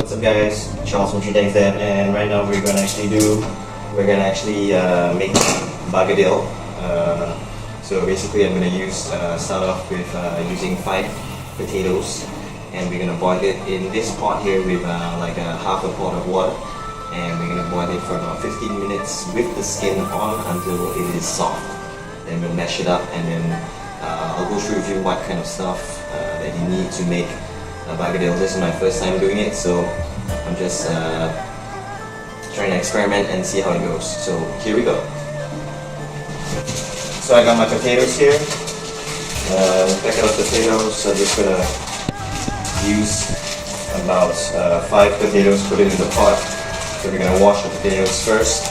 What's up guys, Charles from That, and right now we're gonna actually make Bagedil. So basically I'm gonna start off with using 5 potatoes, and we're gonna boil it in this pot here with like a half a pot of water, and we're gonna boil it for about 15 minutes with the skin on until it is soft. Then we'll mash it up, and then I'll go through with you what kind of stuff that you need to make Bagedil. This is my first time doing it, so I'm just trying to experiment and see how it goes. So here we go. So I got my potatoes here. Packet of potatoes. I'm just gonna use about 5 potatoes, put it in the pot. So we're gonna wash the potatoes first.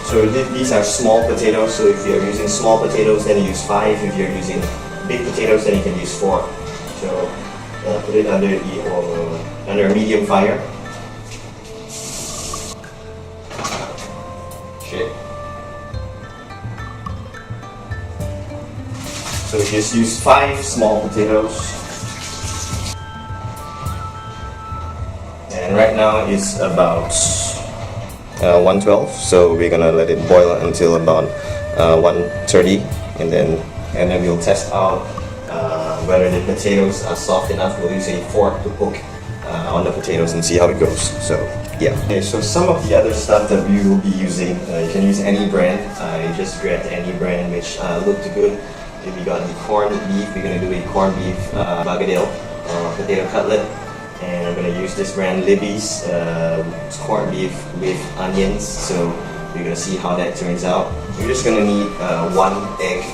So these are small potatoes, so if you're using small potatoes then you use 5. If you're using big potatoes then you can use 4. So put it under a medium fire. Shit. So just use 5 small potatoes. And right now it's about 112, so we're gonna let it boil until about 130, and then we'll test out whether the potatoes are soft enough. We'll use a fork to poke on the potatoes and see how it goes. So yeah. Okay, so some of the other stuff that we will be using, you can use any brand. I just grabbed any brand which looked good. If we got the corned beef, we're gonna do a corned beef Bagedil or potato cutlet. And I'm going to use this brand Libby's corned beef with onions, so we're going to see how that turns out. We're just going to need 1 egg.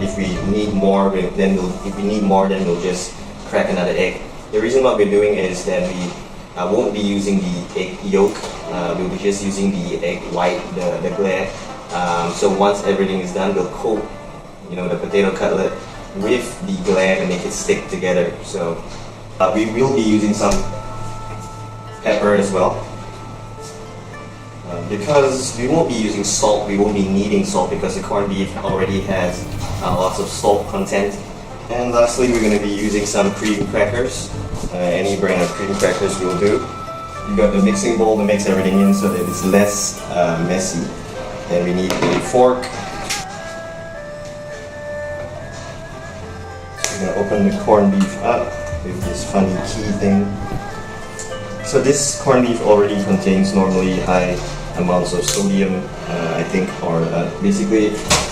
If we need more, then we'll just crack another egg. The reason what we're doing is that we won't be using the egg yolk. We'll be just using the egg white, the glare. So once everything is done, we'll coat, the potato cutlet with the glare to make it stick together. So we will be using some pepper as well. Because we won't be using salt, we won't be needing salt because the corned beef already has lots of salt content. And lastly, we're going to be using some cream crackers. Any brand of cream crackers will do. You got the mixing bowl to mix everything in so that it's less messy. Then we need a fork. So we're going to open the corned beef up with this funny key thing. So this corned beef already contains normally high amounts of sodium, I think, or basically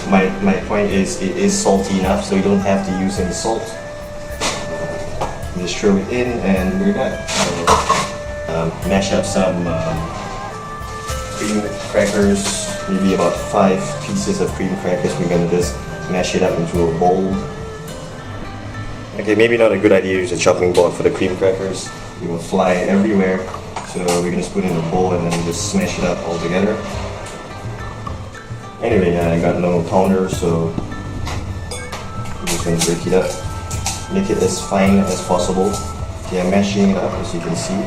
my point is it is salty enough, so you don't have to use any salt. Just throw it in and we're done. So, mash up some cream crackers, maybe about 5 pieces of cream crackers. We're going to just mash it up into a bowl. Okay, maybe not a good idea to use a chopping board for the cream crackers. It will fly everywhere. So we're gonna just put it in a bowl and then just smash it up all together. Anyway, I got no pounder, so I'm just gonna break it up. Make it as fine as possible. Okay, I'm mashing it up, as you can see.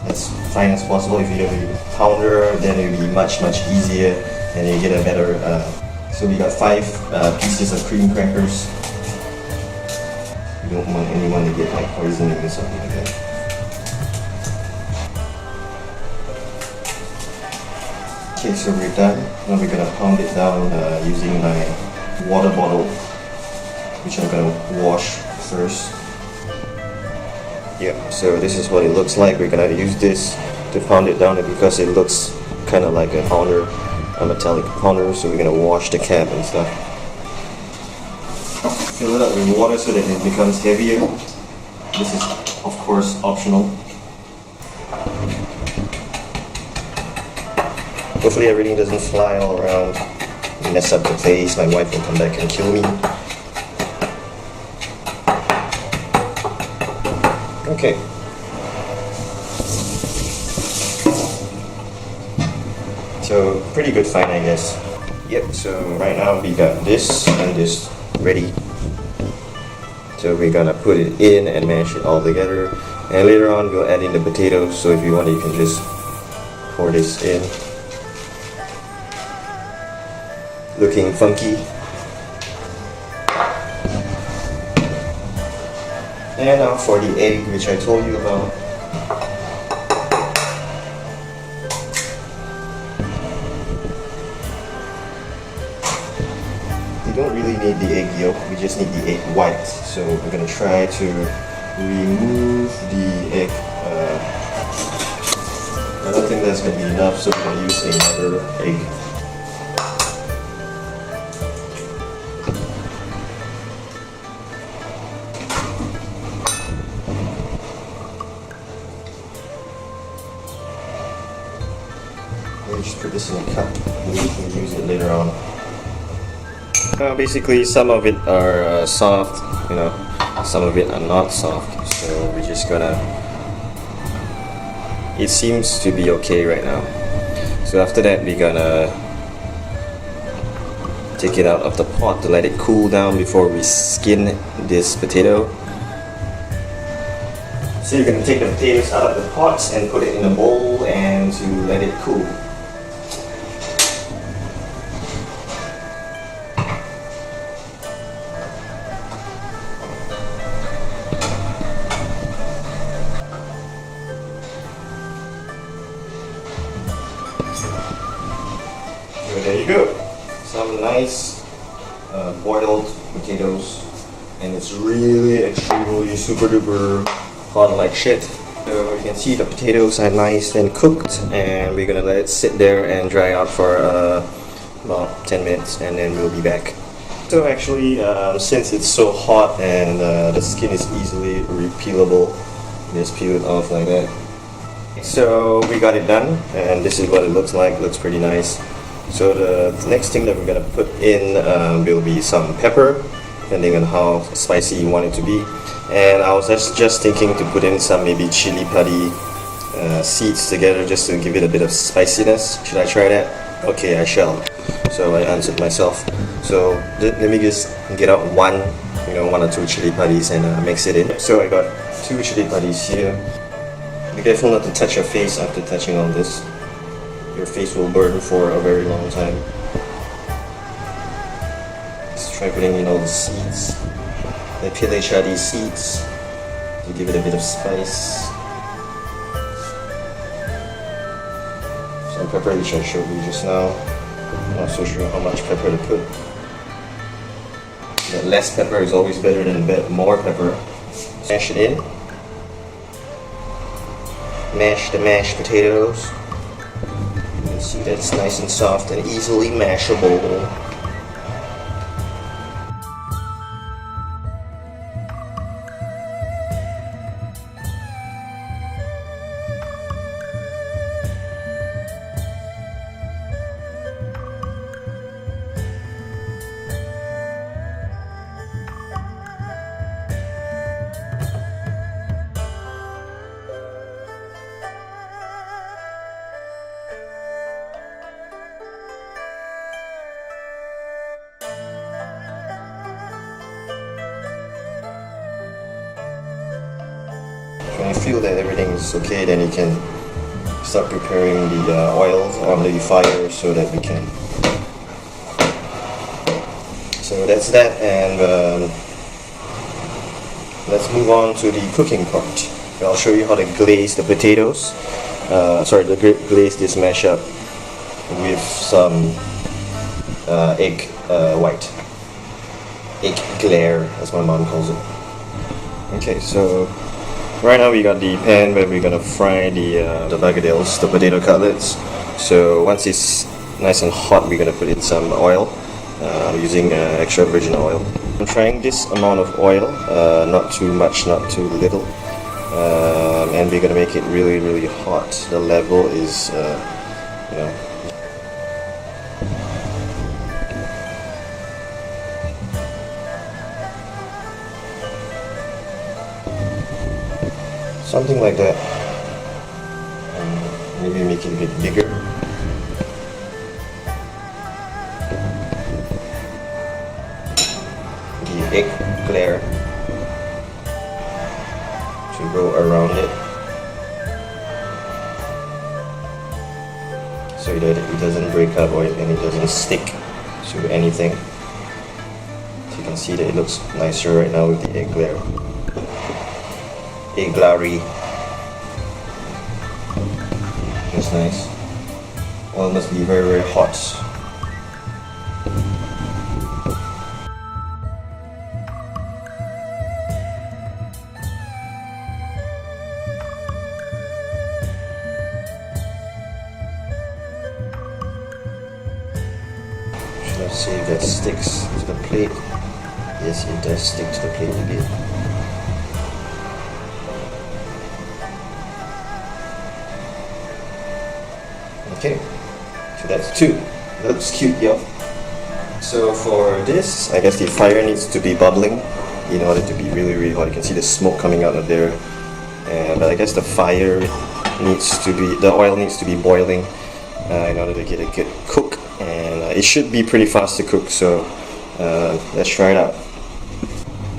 As fine as possible. If you have a pounder, then it will be much easier and you get a better... So we got 5 pieces of cream crackers. You don't want anyone to get like poisoning or something like that. Okay, so we're done. Now we're gonna pound it down using my water bottle, which I'm gonna wash first. Yeah, so this is what it looks like. We're gonna use this to pound it down, because it looks kind of like a pounder, a metallic pounder. So we're gonna wash the cap and stuff. Fill it up with water so that it becomes heavier. This is, of course, optional. Hopefully everything doesn't fly all around and mess up the place. My wife will come back and kill me. Okay. So, pretty good find, I guess. Yep, so right now we got this and this ready. So we're gonna put it in and mash it all together, and later on we'll add in the potatoes. So if you want, you can just pour this in. Looking funky. And now for the egg, which I told you about. We don't really need the egg yolk, we just need the egg white. So we're gonna try to remove the egg. I don't think that's gonna be enough, so we're gonna use another egg. We'll just put this in a cup and we can use it later on. Basically, some of it are soft, some of it are not soft. So we're just gonna. It seems to be okay right now. So after that, we're gonna take it out of the pot to let it cool down before we skin this potato. So you're gonna take the potatoes out of the pot and put it in a bowl and to let it cool. So there you go, some nice boiled potatoes, and it's really extremely super duper hot like shit. So you can see the potatoes are nice and cooked, and we're gonna let it sit there and dry out for about 10 minutes, and then we'll be back. So actually, since it's so hot and the skin is easily repealable, just peel it off like that. So we got it done, and this is what it looks like. Looks pretty nice. So the next thing that we're gonna put in will be some pepper, depending on how spicy you want it to be. And I was just thinking to put in some maybe chili padi seeds together just to give it a bit of spiciness. Should I try that? Okay, I shall. So I answered myself. So let me just get out one or two chili padis and mix it in. So I got 2 chili padis here. Be careful not to touch your face after touching all this. Your face will burn for a very long time. Let's try putting in all the seeds. The pile chadi seeds to give it a bit of spice. Some pepper which I showed you just now. I'm not so sure how much pepper to put. But less pepper is always better than more pepper. Mash it in. Mash the mashed potatoes. You can see that it's nice and soft and easily mashable. When you feel that everything is okay, then you can start preparing the oil on the fire so that we can. So that's that, and let's move on to the cooking part. I'll show you how to glaze the potatoes. Glaze this mashup with some egg white. Egg glare, as my mom calls it. Okay, so right now we got the pan where we're gonna fry the bagedils, the potato cutlets. So once it's nice and hot, we're gonna put in some oil using extra virgin oil. I'm trying this amount of oil, not too much, not too little, and we're gonna make it really, really hot. The level is, something like that. Maybe make it a bit bigger. The egg glare to go around it so that it doesn't break up or and it doesn't stick to anything. So you can see that it looks nicer right now with the egg glare. a glari. That's nice. Oil must be very, very hot. Let's see if that sticks to the plate. Yes, it does stick to the plate a bit. Okay, so that's 2. Looks cute, yeah. So for this, I guess the fire needs to be bubbling in order to be really, really hot. You can see the smoke coming out of there. But I guess the fire needs to be, the oil needs to be boiling in order to get a good cook. And it should be pretty fast to cook, so let's try it out.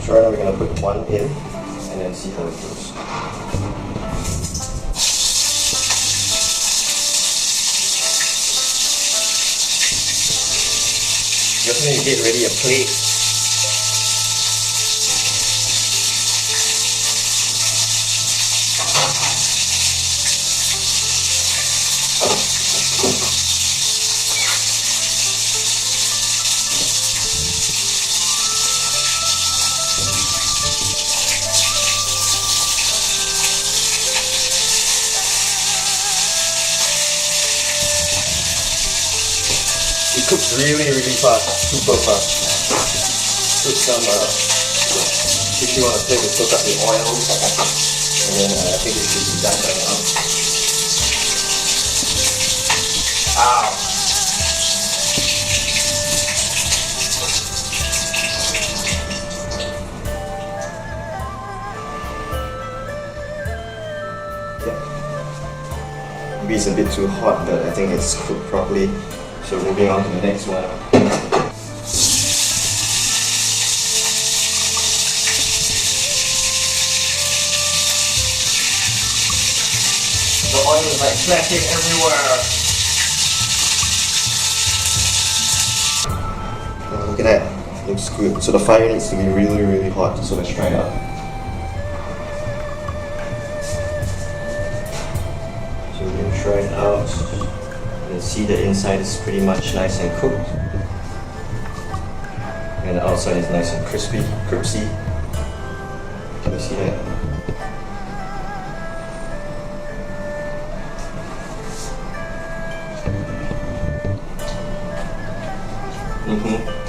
So right now we're going to put one in and then see how it goes. You also need to get ready a plate. It cooks really, really fast, super fast. Put some tissue on a plate to soak up the oil, and then I think it should be done right now. Ow! Yeah. Maybe it's a bit too hot, but I think it's cooked properly. So moving on to the next one. The oil is like splashing everywhere. Look at that. Looks good. So the fire needs to be really, really hot. So let's try it out. So we're gonna try it out. You can see the inside is pretty much nice and cooked, and the outside is nice and crispy. Can you see that?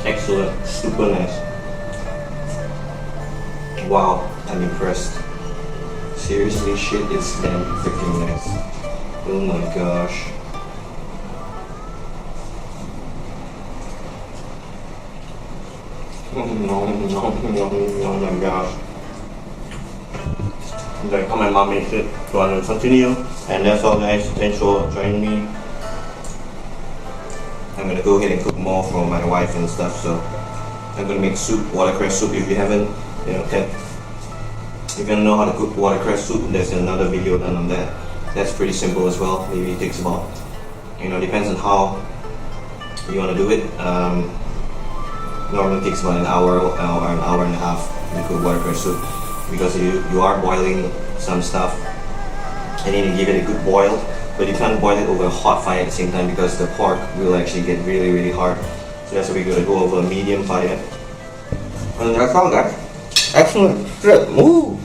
Excellent, super nice. Wow, I'm impressed. Seriously, shit, it's damn freaking nice. Oh my gosh. Oh my gosh. Like how my mom makes it. So I'm gonna continue. And that's all guys. Thanks for joining me. I'm gonna go ahead and cook more for my wife and stuff. So I'm gonna make soup, watercress soup. If you haven't, if you don't know how to cook watercress soup, there's another video done on that. That's pretty simple as well. Maybe it takes about, depends on how you want to do it. Normally takes about an hour or an hour and a half to cook watercress soup, because you are boiling some stuff and you need to give it a good boil, but you can't boil it over a hot fire at the same time because the pork will actually get really, really hard. So that's why we're going to go over a medium fire. And that's all guys. Excellent. Good. Move.